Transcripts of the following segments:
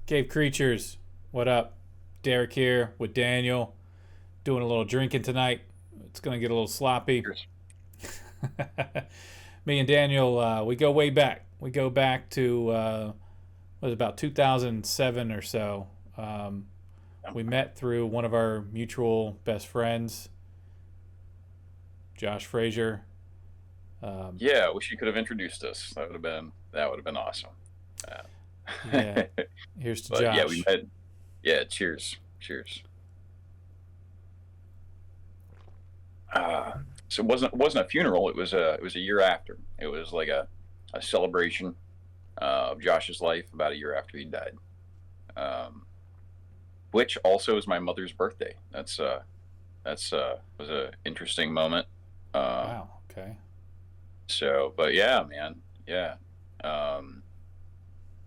Cave Creatures, what up? Derek here with Daniel, doing a little drinking tonight. It's gonna get a little sloppy. Cheers. Me and Daniel, we go way back. We go back to what was it, about 2007 or so. We met through one of our mutual best friends, Josh Frazier. Yeah, I wish you could have introduced us. That would have been awesome. Yeah, here's to But yeah, we Josh. met. Yeah, cheers, cheers. Uh, so it wasn't a funeral. It was a year after. It was like a celebration of Josh's life about a year after he died. Um, which also is my mother's birthday. That's was a interesting moment. Um, Wow. Okay. but yeah, man, yeah. Um,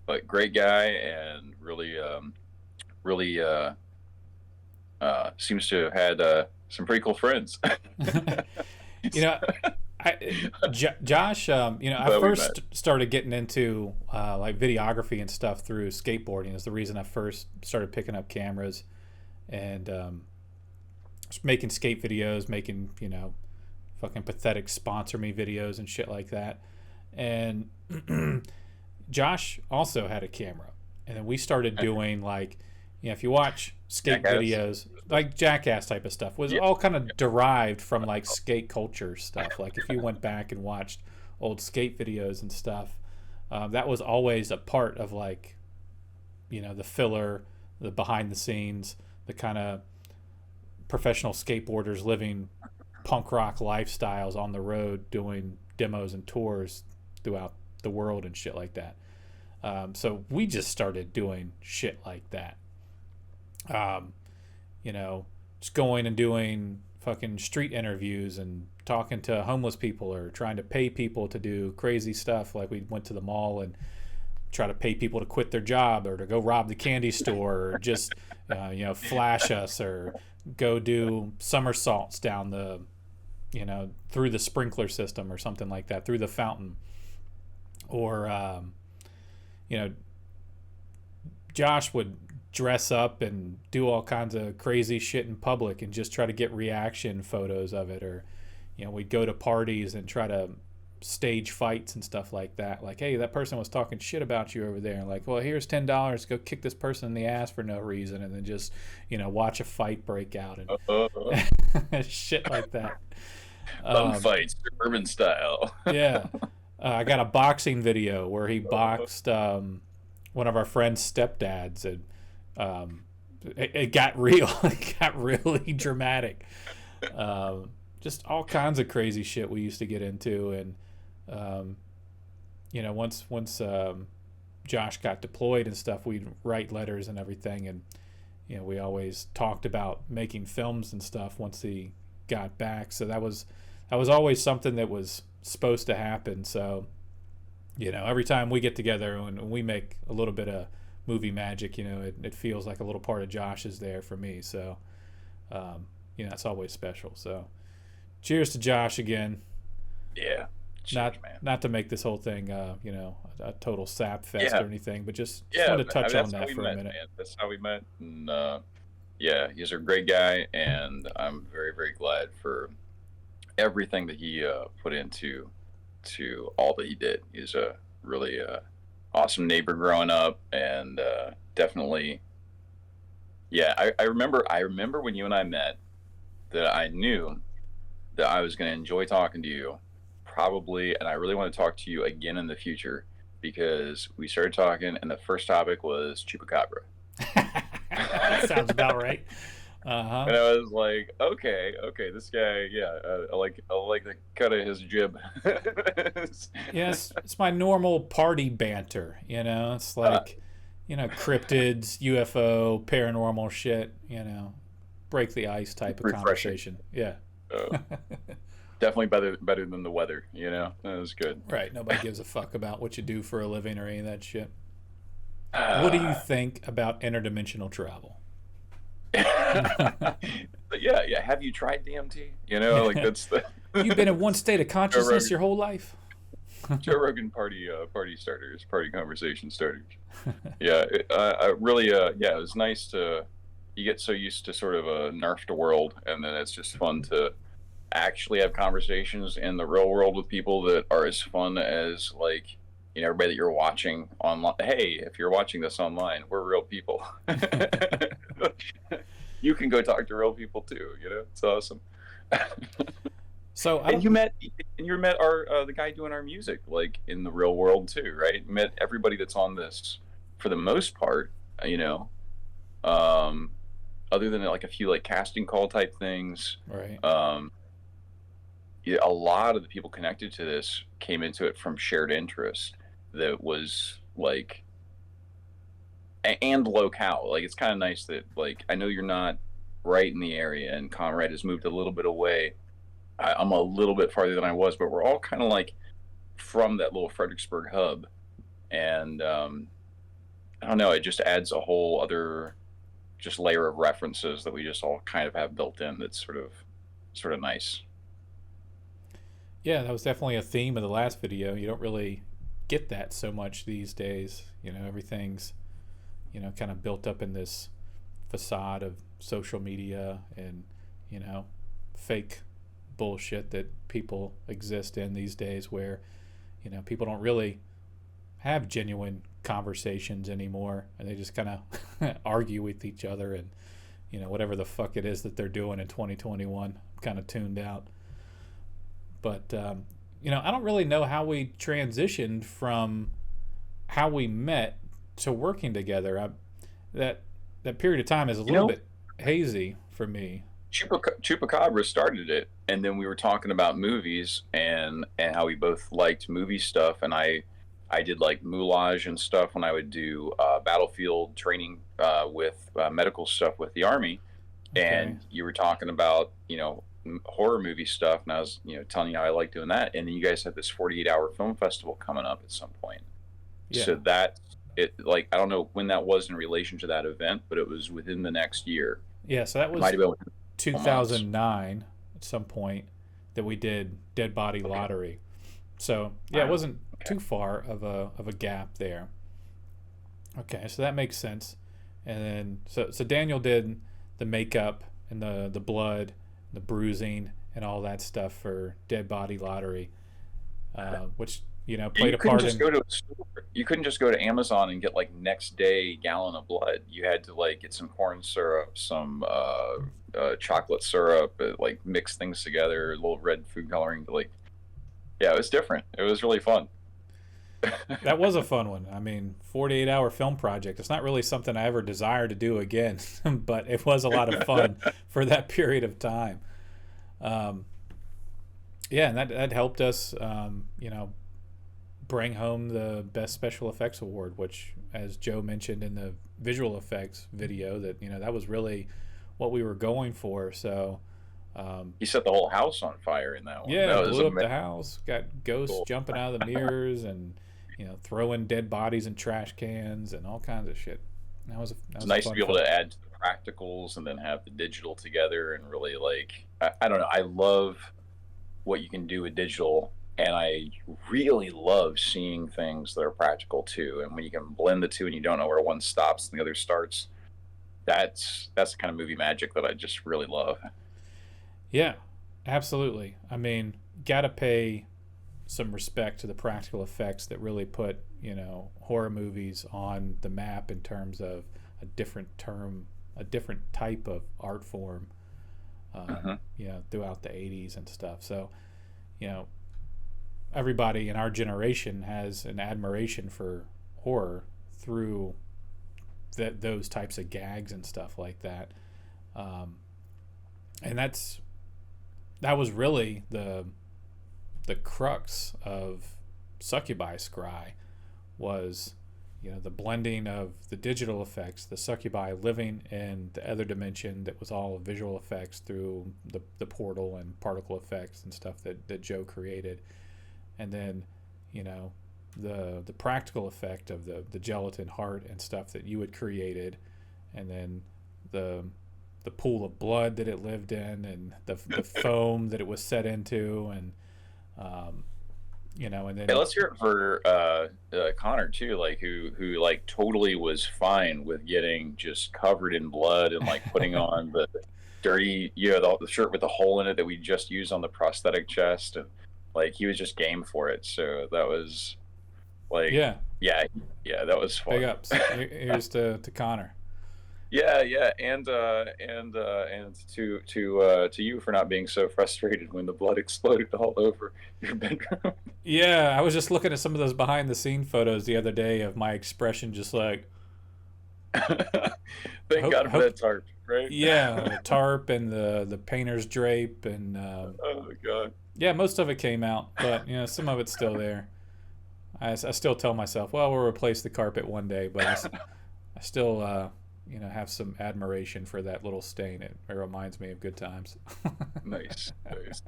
but great guy and really seems to have had some pretty cool friends. You know, Josh, I But we met. first started getting into like videography and stuff through skateboarding. Is the reason I first started picking up cameras and just making skate videos, making fucking pathetic sponsor me videos and shit like that. And Josh also had a camera, and then we started doing like, if you watch skate Jackass. videos, like Jackass type of stuff, was Yeah, all kind of derived from like skate culture stuff. Like if you went back and watched old skate videos and stuff, that was always a part of like, the filler, the behind the scenes, the kind of professional skateboarders living punk rock lifestyles on the road, doing demos and tours throughout the world and shit like that. So we just started doing shit like that. Um, you know, just going and doing fucking street interviews and talking to homeless people or trying to pay people to do crazy stuff. Like we went to the mall and try to pay people to quit their job or to go rob the candy store or just, flash us or go do somersaults down through the sprinkler system or something like that, through the fountain. Or, you know, Josh would dress up and do all kinds of crazy shit in public and just try to get reaction photos of it. Or, we'd go to parties and try to stage fights and stuff like that. Like, hey, that person was talking shit about you over there. Like, well, here's $10. Go kick this person in the ass for no reason, and then just watch a fight break out uh, and shit like that. bum Um, fights, suburban style. yeah, I got a boxing video where he boxed one of our friends' stepdads, and um, it got real. It got really dramatic. Just all kinds of crazy shit we used to get into, and um, once Josh got deployed and stuff, we'd write letters and everything, and we always talked about making films and stuff once he got back. So that was always something that was supposed to happen. So every time we get together and we make a little bit of movie magic, it feels like a little part of Josh is there for me. So it's always special. So cheers to Josh again. Yeah, cheers, Not man. not to make this whole thing a total sap fest Yeah, or anything, but just yeah. wanted to I mean, touch on that's how that we for a met, minute. man. That's how we met, and yeah, he's a great guy, and I'm very, very glad for everything that he put into to all that he did. He's a really awesome neighbor growing up, and definitely, yeah. I remember when you and I met that I knew that I was going to enjoy talking to you, probably, and I really want to talk to you again in the future because we started talking, and the first topic was chupacabra. Sounds about right. Uh huh. And I was like, okay, okay, this guy, yeah, I like the cut of his jib. Yes, it's my normal party banter. It's uh, like, cryptids, UFO, paranormal shit. Break the ice type of refreshing. conversation. Yeah. Uh, Definitely better than the weather. That was good. Right. Nobody gives a fuck about what you do for a living or any of that shit. What do you Uh, think about interdimensional travel? but yeah, yeah. Have you tried DMT? Like that's the You've been in one state of Joe consciousness Rogan. your whole life? Joe Rogan party starters, party conversation starters. Yeah, I really yeah, it was nice to you get so used to sort of a nerfed world, and then it's just fun to actually have conversations in the real world with people that are as fun as like everybody that you're watching online. Hey, if you're watching this online, we're real people. You can go talk to real people too. It's awesome. So I And don't. you met our the guy doing our music like in the real world too, right? Met everybody that's on this for the most part, you know. Um, Other than like a few like casting call type things, Right. um, yeah, a lot of the people connected to this came into it from shared interest that was like and locale. Like it's kind of nice that like I know you're not right in the area, and Conrad has moved a little bit away. I'm a little bit farther than I was, but we're all kind of like from that little Fredericksburg hub, and I don't know. It just adds a whole other just layer of references that we just all kind of have built in. That's sort of nice. Yeah, that was definitely a theme of the last video. You don't really get that so much these days. Everything's kind of built up in this facade of social media and fake bullshit that people exist in these days, where people don't really have genuine conversations anymore, and they just kind of argue with each other, and whatever the fuck it is that they're doing in 2021. I'm kind of tuned out. But I don't really know how we transitioned from how we met to working together. That that period of time is a You little know, bit hazy for me. Chupacabra started it, and then we were talking about movies and how we both liked movie stuff, and I did like moulage and stuff when I would do battlefield training with medical stuff with the army, Okay. and you were talking about horror movie stuff, and I was telling you how I like doing that, and then you guys had this 48-hour film festival coming up at some point, Yeah. so that it like I don't know when that was in relation to that event, but it was within the next year. Yeah. So that It might was have been within a couple months. 2009 at some point that we did Dead Body Okay. Lottery. So yeah, it Wow. wasn't Okay. too far of a gap there. Okay, so that makes sense. And then so Daniel did the makeup and the blood, the bruising, and all that stuff for Dead Body Lottery, which You played a couldn't part just in. go to a store. You couldn't just go to Amazon and get like next day gallon of blood. You had to like get some corn syrup, some chocolate syrup, like mix things together, a little red food coloring. Like, yeah, it was different. It was really fun. That was a fun one. I mean, 48-hour film project. It's not really something I ever desire to do again, but it was a lot of fun for that period of time. Um, yeah, and that helped us, bring home the best special effects award, which, as Joe mentioned in the visual effects video, that that was really what we were going for. So, He set the whole house on fire in that one. yeah, That was blew up amazing. the house, got ghosts jumping out of the mirrors, and throwing dead bodies in trash cans and all kinds of shit. That It's was a nice to fun be able film. to add to the practicals and then have the digital together and really like I don't know. I love what you can do with digital, and I really love seeing things that are practical too. And when you can blend the two and you don't know where one stops and the other starts, that's the kind of movie magic that I just really love. Yeah, absolutely. I mean, gotta pay some respect to the practical effects that really put horror movies on the map in terms of a different type of art form. Hmm. Throughout the '80s and stuff. So you know, everybody in our generation has an admiration for horror through those types of gags and stuff like that. Um, and that was really the crux of Succubi Scry, was the blending of the digital effects, the succubi living in the other dimension that was all visual effects through the portal and particle effects and stuff that Joe created, and then you know the practical effect of the gelatin heart and stuff that you had created, and then the the pool of blood that it lived in, and the foam that it was set into, and um, And Hey, then let's hear it for Connor too, like who like totally was fine with getting just covered in blood and like putting on the dirty, the shirt with the hole in it that we just used on the prosthetic chest, and like he was just game for it. So that was like, yeah, yeah, yeah, that was big fun. ups. Here's to Connor. Yeah, yeah, and to you for not being so frustrated when the blood exploded all over your bedroom. Yeah, I was just looking at some of those behind the scene photos the other day of my expression, just like Thank hope God for hope. that tarp, right? Yeah, the tarp and the painter's drape and Oh God. yeah, most of it came out, but some of it's still there. I still tell myself, well, we'll replace the carpet one day, but I still have some admiration for that little stain. It reminds me of good times. Nice, nice.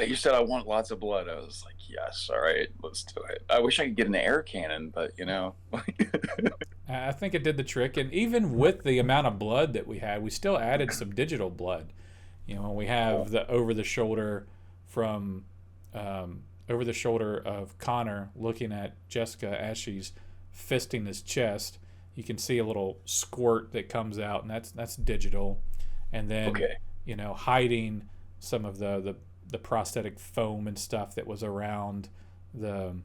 You said I want lots of blood. I was like, yes, all right, let's do it. I wish I could get an air cannon, but I think it did the trick, and even with the amount of blood that we had, we still added some digital blood. When we oh, have the over the shoulder from over the shoulder of Connor looking at Jessica as she's fisting his chest, you can see a little squirt that comes out, and that's digital. And then okay, hiding some of the prosthetic foam and stuff that was around the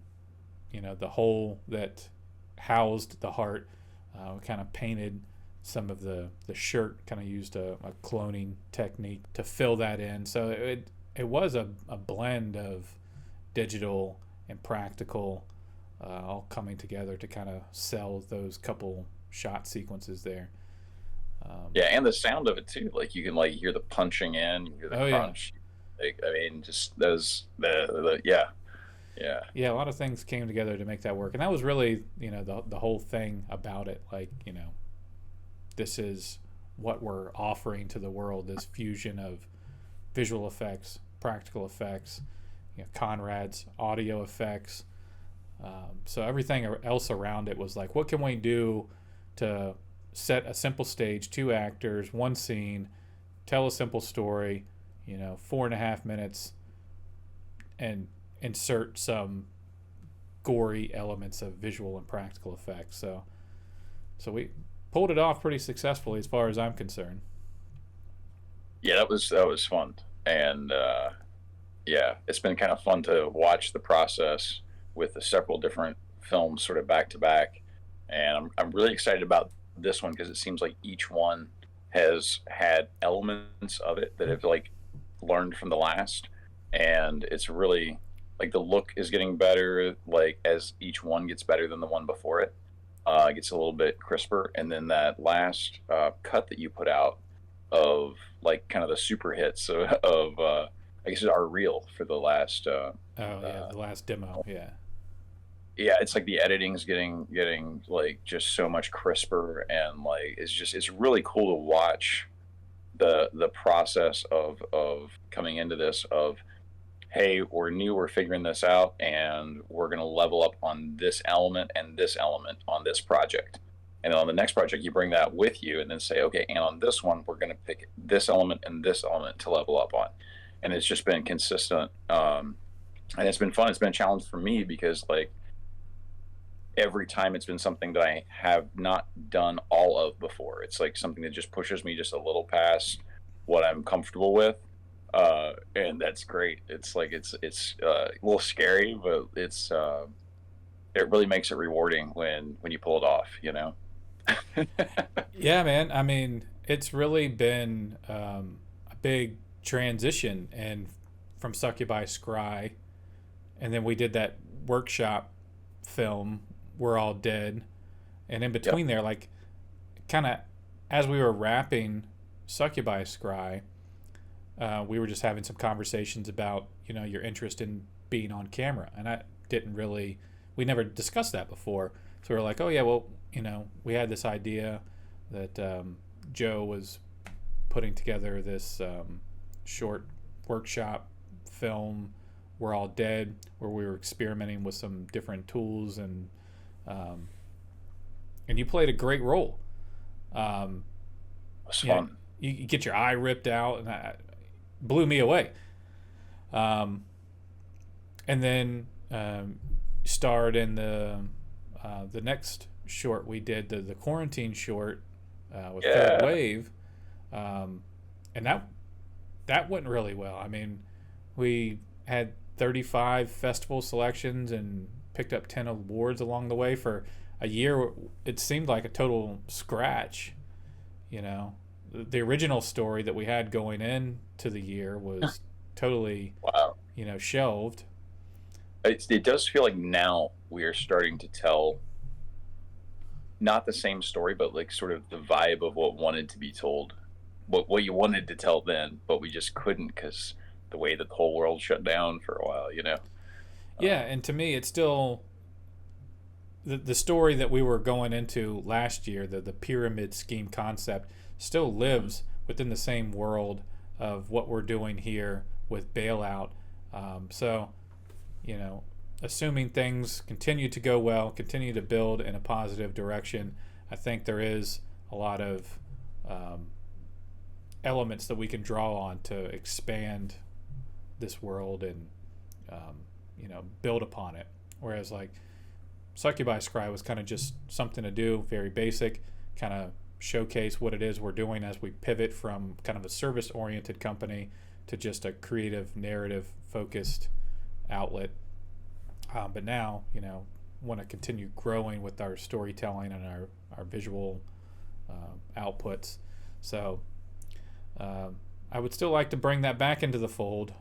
the hole that housed the heart. We kind of painted some of the shirt, kind of used a cloning technique to fill that in. So it was a blend of digital and practical, all coming together to kind of sell those couple shot sequences there. yeah, and the sound of it too. Like you can like hear the punching in, you hear the Oh yeah, crunch. Like, I mean, just those the yeah, yeah, yeah. A lot of things came together to make that work, and that was really the whole thing about it. Like this is what we're offering to the world: this fusion of visual effects, practical effects, Conrad's audio effects. So everything else around it was like, what can we do to set a simple stage, two actors, one scene, tell a simple story, 4.5 minutes, and insert some gory elements of visual and practical effects. So we pulled it off pretty successfully as far as I'm concerned. yeah. That was fun, and yeah, it's been kind of fun to watch the process with the several different films sort of back to back, and I'm really excited about this one because it seems like each one has had elements of it that have like learned from the last, and it's really like the look is getting better like as each one gets better than the one before it. It gets a little bit crisper, and then that last cut that you put out of like kind of the super hits of I guess our reel for the last Oh yeah, uh, the last demo. Yeah, yeah, it's like the editing's getting like just so much crisper, and like it's really cool to watch the process of coming into this of, hey, we're new, we're figuring this out, and we're going to level up on this element on this project. And then on the next project, you bring that with you and then say, okay, and on this one, we're going to pick this element and this element to level up on. And it's just been consistent. And it's been fun. It's been a challenge for me because, like, every time it's been something that I have not done all of before. It's like something that just pushes me just a little past what I'm comfortable with, and that's great. It's like it's a little scary, but it really makes it rewarding when you pull it off. yeah, man. I mean, it's really been a big transition, and from Succubi Scry, and then we did that workshop film, We're All Dead, and in Yep. between there, like, kind of as we were wrapping Succubi Scry, we were just having some conversations about your interest in being on camera, and I didn't really, we never discussed that before. So we were like, oh yeah, well, we had this idea that Joe was putting together this short workshop film, We're All Dead, where we were experimenting with some different tools, um, and you played a great role. Um, It was yeah, fun. you get your eye ripped out, and blew me away. Um, and then um, starred in the next short we did, the quarantine short with Third Yeah. Wave, um, and that went really well. I mean, we had 35 festival selections and picked up 10 awards along the way. For a year it seemed like a total scratch, you know. The original story that we had going into the year was totally, Wow. shelved. It does feel like now we are starting to tell not the same story, but like sort of the vibe of what wanted to be told, what you wanted to tell then, but we just couldn't because the way that the whole world shut down for a while, you know. Yeah, Um, and to me it's still the story that we were going into last year, the pyramid scheme concept, still lives within the same world of what we're doing here with bailout. So, you know, assuming things continue to go well, continue to build in a positive direction, I think there is a lot of um, elements that we can draw on to expand this world and, build upon it. Whereas, like, Succubi Scry was kind of just something to do, very basic, kind of showcase what it is we're doing as we pivot from kind of a service oriented company to just a creative, narrative focused outlet. But now, want to continue growing with our storytelling and our visual outputs. So I would still like to bring that back into the fold.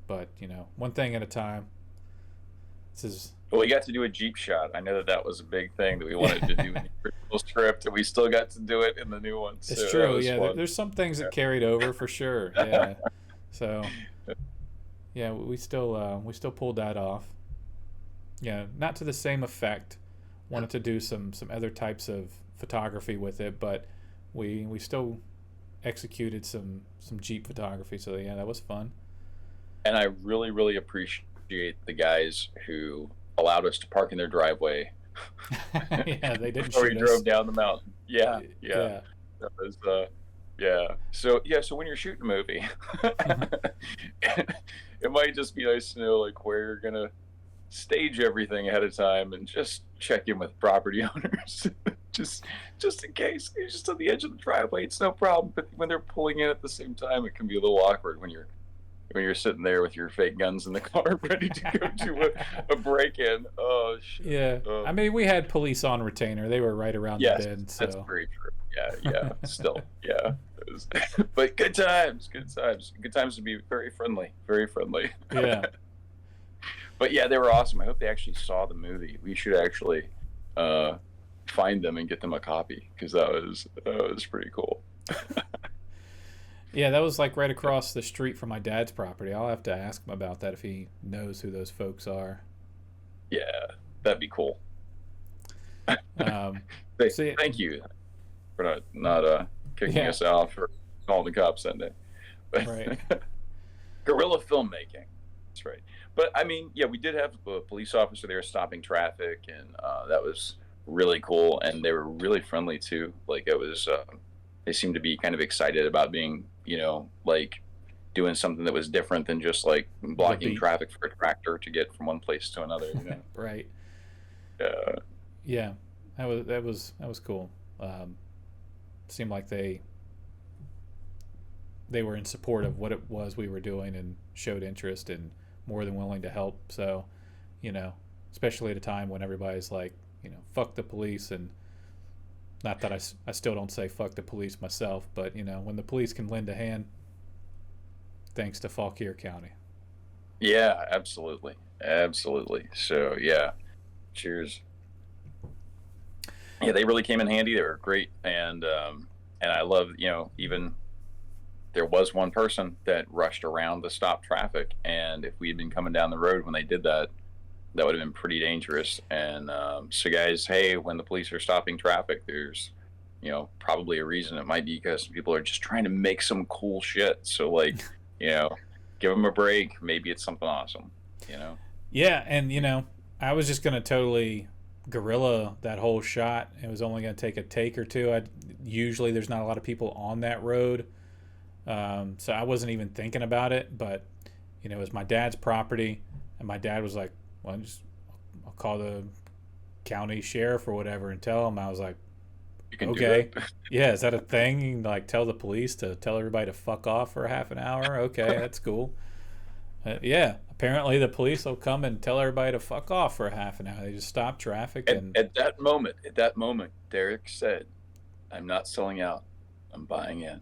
But, one thing at a time. This is well, we got to do a Jeep shot. I know that that was a big thing that we wanted to do in the original script, and we still got to do it in the new one. So it's that true. was Yeah, fun. there's some things that carried over for sure. Yeah. So yeah, we still pulled that off. Yeah, not to the same effect. Wanted to do some other types of photography with it, but we still executed some Jeep photography. So yeah, that was fun. And I really, really appreciate the guys who allowed us to park in their driveway Yeah, they didn't before we shoot drove us. down the mountain. Yeah, yeah, Yeah. that was yeah. So yeah, so when you're shooting a movie, it might just be nice to know like where you're gonna stage everything ahead of time and just check in with property owners. just just in case. You're just on the edge of the driveway, it's no problem. But when they're pulling in at the same time, it can be a little awkward when you're sitting there with your fake guns in the car ready to go to a break-in. Oh shit. Yeah. I mean, we had police on retainer. They were right around the Yes, bend, that's so very true. Yeah, yeah. Still, yeah. It was, but good times, good times to be very friendly, very friendly. yeah. But yeah, they were awesome. I hope they actually saw the movie. We should actually find them and get them a copy because that was pretty cool. Yeah, that was like right across the street from my dad's property. I'll have to ask him about that if he knows who those folks are. Yeah, that'd be cool. Um, Hey, so yeah, thank you for not kicking yeah, us out for calling the cops that day. right. But guerrilla filmmaking. That's right. But I mean, yeah, we did have a police officer there stopping traffic, and that was really cool. And they were really friendly too. Like it was, they seemed to be kind of excited about being, like doing something that was different than just like The blocking beat. traffic for a tractor to get from one place to another. Right. Yeah. Yeah. That was cool. Seemed like they were in support of what it was we were doing and showed interest and more than willing to help. So, you know, especially at a time when everybody's like, fuck the police. And not that I still don't say fuck the police myself, but, when the police can lend a hand, thanks to Fauquier County. Yeah. Absolutely. Absolutely. So yeah. Cheers. Yeah, they really came in handy. They were great, and I love even there was one person that rushed around to stop traffic, and if we had been coming down the road when they did that, that would have been pretty dangerous. And so, guys, hey, when the police are stopping traffic, there's probably a reason. It might be because people are just trying to make some cool shit. So like give them a break. Maybe it's something awesome. You know. Yeah, and I was just gonna totally guerrilla that whole shot. It was only gonna take a take or two. Usually there's not a lot of people on that road, so I wasn't even thinking about it. But you know, it was my dad's property, and my dad was like, "Well, I'll call the county sheriff or whatever and tell him." I was like, You can do "Okay, that. yeah, is that a thing? You can, like, tell the police to tell everybody to fuck off for half an hour? Okay, that's cool." Yeah, apparently the police will come and tell everybody to fuck off for a half an hour. They just stop traffic At, and at that moment, Derek said, "I'm not selling out. I'm buying in."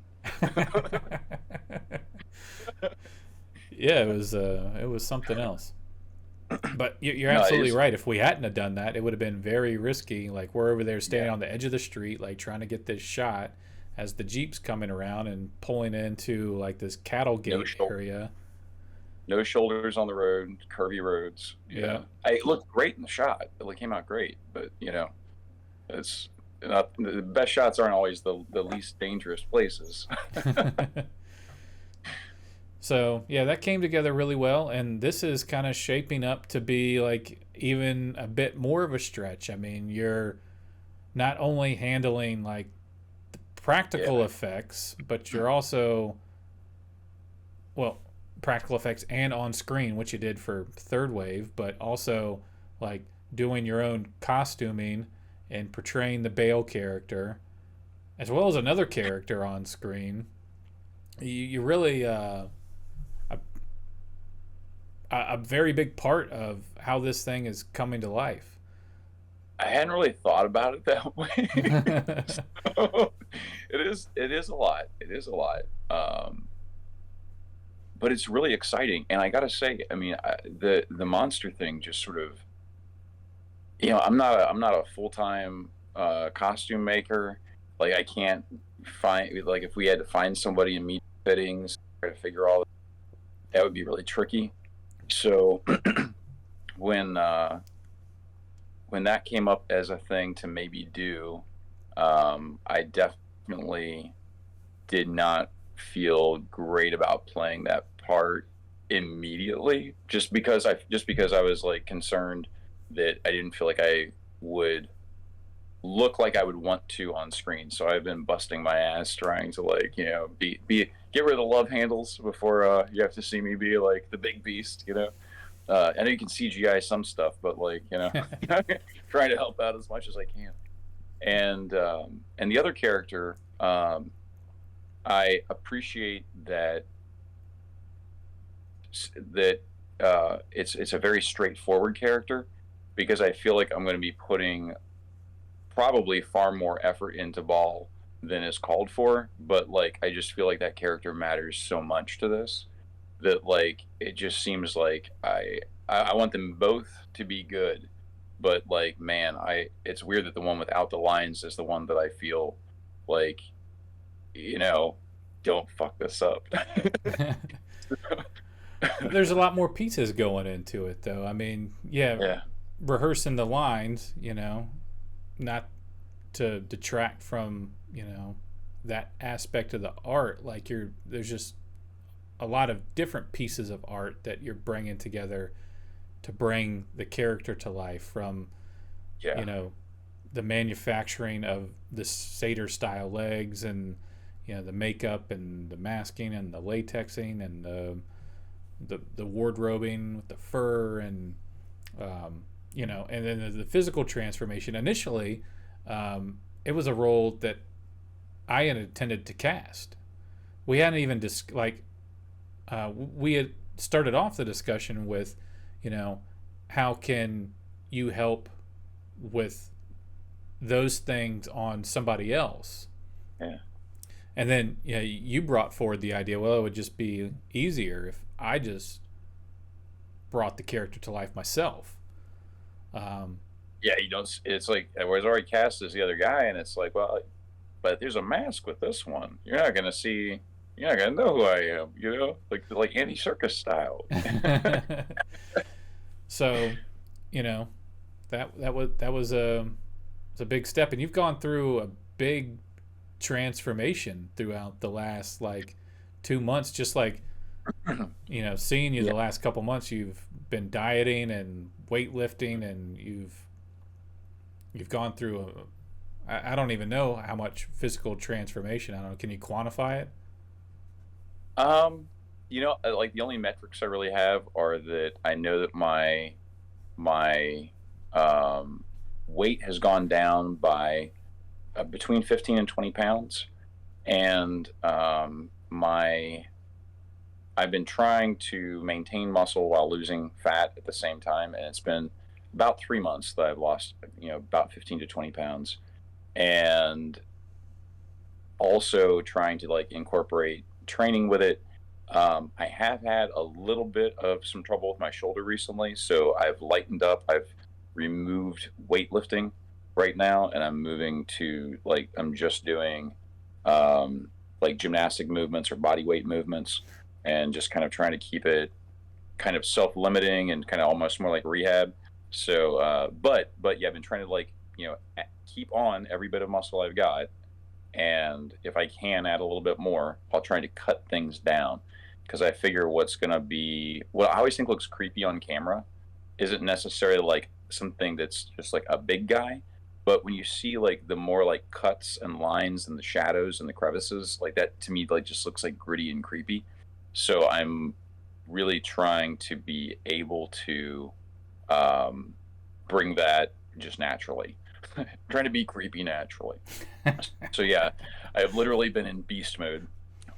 yeah, it was something else. But you're No, absolutely it's right. If we hadn't have done that, it would have been very risky. Like we're over there standing yeah, on the edge of the street, like trying to get this shot as the Jeep's coming around and pulling into like this cattle no gate shoulder, area. no shoulders on the road, curvy roads. Yeah. It looked great in the shot. It came out great, but it's not the best shots aren't always the least dangerous places. So yeah, that came together really well, and this is kind of shaping up to be like even a bit more of a stretch. I mean, you're not only handling like the practical Yeah, effects, but you're also, well, practical effects and on screen, which you did for Third Wave, but also like doing your own costuming and portraying the Bale character as well as another character on screen. You really a very big part of how this thing is coming to life. I hadn't really thought about it that way. So, it is a lot. It is a lot. But it's really exciting, and I gotta say, I mean, the monster thing just sort of, I'm not a full time costume maker. Like I can't find like if we had to find somebody in meet fittings, try to figure all that would be really tricky. So when uh, when that came up as a thing to maybe do, I definitely did not feel great about playing that part immediately, just because I was like concerned that I didn't feel like I would look like I would want to on screen. So I've been busting my ass trying to like be get rid of the love handles before you have to see me be like the big beast. I know you can CGI some stuff, but like trying to help out as much as I can. And the other character, I appreciate that it's a very straightforward character because I feel like I'm going to be putting probably far more effort into Ball than is called for. But like I just feel like that character matters so much to this that like it just seems like I want them both to be good. But like man, I it's weird that the one without the lines is the one that I feel like you know don't fuck this up. There's a lot more pieces going into it, though. I mean, yeah, Yeah, rehearsing the lines, not to detract from, that aspect of the art. Like there's just a lot of different pieces of art that you're bringing together to bring the character to life from, yeah, you know, the manufacturing of the satyr style legs and, the makeup and the masking and the latexing and the wardrobing with the fur and and then the physical transformation. Initially, it was a role that I had intended to cast. We hadn't even we had started off the discussion with, how can you help with those things on somebody else? yeah. And then you brought forward the idea, well, it would just be easier if I just brought the character to life myself. Um, Yeah, you don't. It's like I was already cast as the other guy, and it's like, well, but there's a mask with this one. You're not gonna see. You're not gonna know who I am. Like Andy Circus style. so, you know, that was a big step, and you've gone through a big transformation throughout the last like 2 months. Just like seeing you Yeah. the last couple months, you've been dieting and weightlifting, and you've gone through I don't even know how much physical transformation. I don't know. Can you quantify it? like the only metrics I really have are that I know that my um, weight has gone down by between 15 and 20 pounds, and my I've been trying to maintain muscle while losing fat at the same time, and it's been about 3 months that I've lost, about 15 to 20 pounds, and also trying to like incorporate training with it. I have had a little bit of some trouble with my shoulder recently, so I've lightened up. I've removed weightlifting right now, and I'm moving to like I'm just doing like gymnastic movements or body weight movements, and just kind of trying to keep it kind of self-limiting and kind of almost more like rehab. So, but yeah, I've been trying to like keep on every bit of muscle I've got, and if I can add a little bit more, I'll try to cut things down because I figure what's gonna be what I always think looks creepy on camera isn't necessarily like something that's just like a big guy, but when you see like the more like cuts and lines and the shadows and the crevices, like that to me like just looks like gritty and creepy. So I'm really trying to be able to um, bring that just naturally. Trying to be creepy naturally. So yeah, I have literally been in beast mode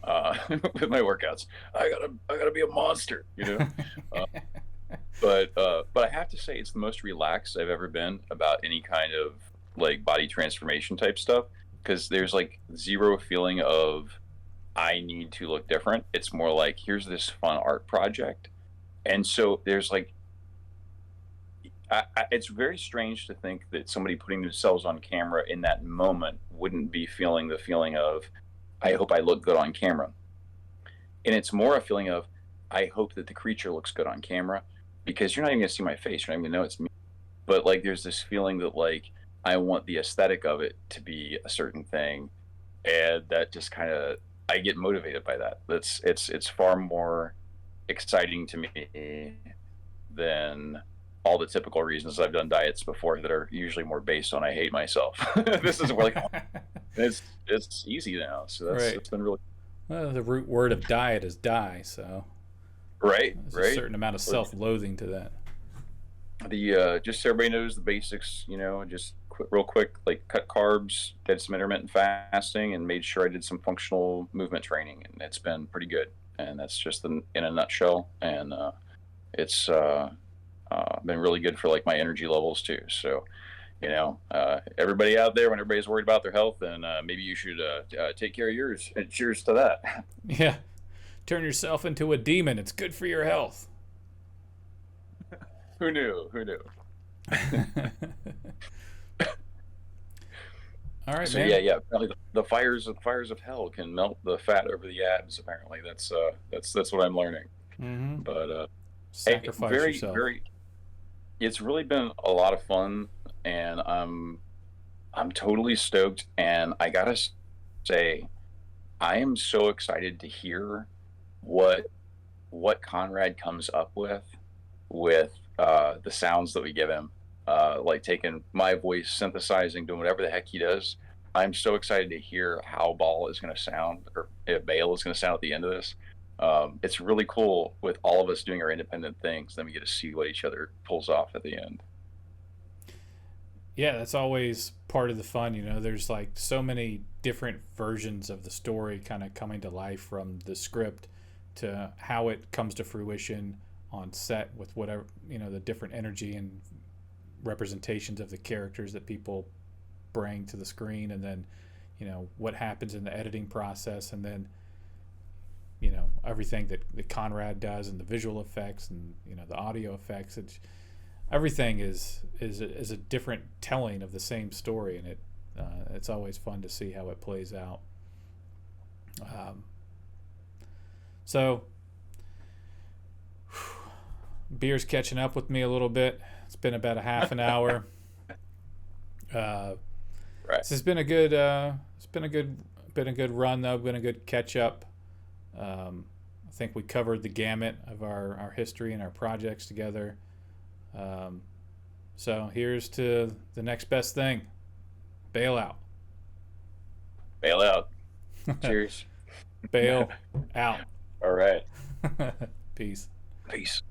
with my workouts. I gotta be a monster, Uh, but I have to say it's the most relaxed I've ever been about any kind of like body transformation type stuff because there's like zero feeling of I need to look different. It's more like here's this fun art project, and so there's like it's very strange to think that somebody putting themselves on camera in that moment wouldn't be feeling the feeling of I hope I look good on camera, and it's more a feeling of I hope that the creature looks good on camera because you're not even gonna see my face, you're not even gonna know it's me. But like there's this feeling that like I want the aesthetic of it to be a certain thing, and that just kind of I get motivated by that. It's far more exciting to me than all the typical reasons I've done diets before that are usually more based on I hate myself. This is where like it's easy now, so that's Right. it's been really Well, the root word of diet is die, so right, there's a right. certain amount of self-loathing to that. The just so everybody knows the basics, just real quick, like cut carbs, did some intermittent fasting, and made sure I did some functional movement training, and it's been pretty good. And that's just in a nutshell. And it's been really good for like my energy levels too. So, everybody out there, when everybody's worried about their health, then maybe you should take care of yours. And cheers to that. Yeah. Turn yourself into a demon. It's good for your health. Who knew? Who knew? All right, So man. yeah, yeah. Apparently the fires of hell can melt the fat over the abs. Apparently, that's what I'm learning. Mm-hmm. But hey, Sacrifice very yourself. very. It's really been a lot of fun, and I'm totally stoked. And I gotta say, I am so excited to hear what what Conrad comes up with the sounds that we give him, like taking my voice, synthesizing, doing whatever the heck he does. I'm so excited to hear how Ball is going to sound, or if Bale is going to sound at the end of this. It's really cool with all of us doing our independent things. Then we get to see what each other pulls off at the end. Yeah, that's always part of the fun. There's like so many different versions of the story kind of coming to life from the script to how it comes to fruition on set with whatever, the different energy and representations of the characters that people bring to the screen, and then what happens in the editing process, and then everything that Conrad does, and the visual effects, and the audio effects. Everything is a different telling of the same story, and it's always fun to see how it plays out. um, so beer's catching up with me a little bit. It's been about a half an hour. uh, Right. this has been a good been a good run, though. Been a good catch up. I think we covered the gamut of our history and our projects together. Um, so here's to the next best thing. Bail out. Bail out. Cheers. Bail out. All right. Peace. Peace.